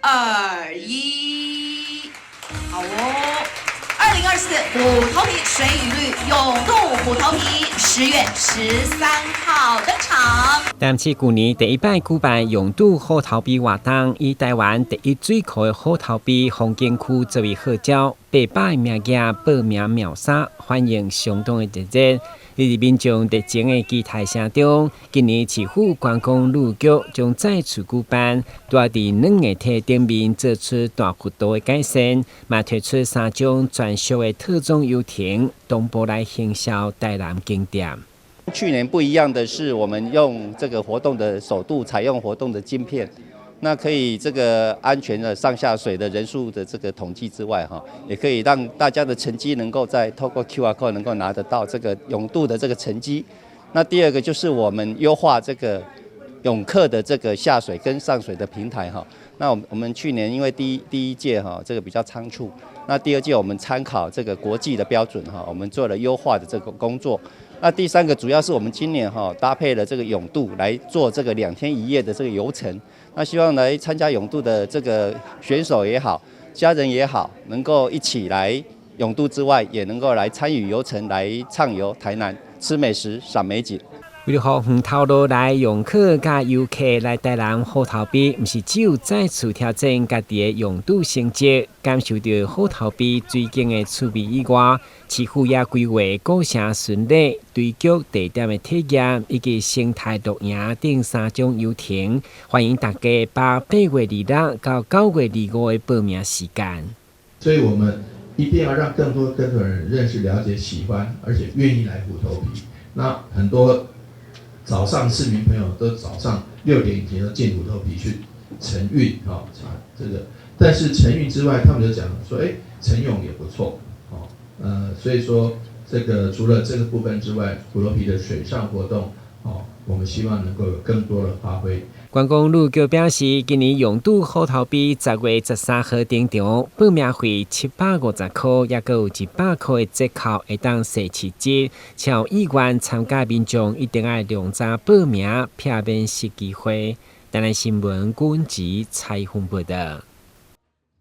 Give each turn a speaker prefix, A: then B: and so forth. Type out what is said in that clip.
A: 2、1，好哦。2024虎头皮水雨绿永渡虎头皮10月13号登场。
B: 今次去年第一摆举办永渡虎头皮活动，以台湾第一水库的虎头皮风景区作为号召，800名家报名秒杀，反应相当的热烈。在民众热情的期待声中，今年市府观光旅局将再次举办，在2个体顶面做出大幅度的改善，嘛推出3种专属的特种游艇，同步来行销台南景点。
C: 去年不一样的是，我们用这个活动的首度采用活动的晶片。那可以这个安全的上下水的人数的这个统计之外，也可以让大家的成绩能够在透过 QR code 能够拿得到这个永渡的这个成绩。那第二个就是我们优化这个泳客的这个下水跟上水的平台那我们去年因为第一届这个比较仓促，那第二届我们参考这个国际的标准我们做了优化的这个工作。那第三个主要是我们今年搭配了这个泳渡来做这个2天1夜的这个游程。那希望来参加泳渡的这个选手也好，家人也好，能够一起来泳渡之外，也能够来参与游程，来畅游台南，吃美食，赏美景。
B: 为了让远透路来游客甲游客来台南虎头皮，不是只有再次挑战家己的泳渡成绩，感受到虎头皮水景的趣味以外，市府也规划构成巡礼、追剧地点的体验以及生态露营等3种游艇，欢迎大家把8月26到9月25的报名时间。
D: 所以我们一定要让更多人认识、了解、喜欢，而且愿意来虎头皮。那很多早上市民朋友都早上6点以前都进虎头皮去晨运这个，但是晨运之外，他们就讲说，晨泳也不错所以说这个除了这个部分之外，虎头皮的水上活动我们希望能够有更多的发挥。
B: 观光旅局表示，今年永渡虎头皮10月13号登场，报名费750块，也有100块的折扣，会当踅市集。且有意愿参加民众一定要量早报名，避免失机会。台南新闻阮吉采访报道。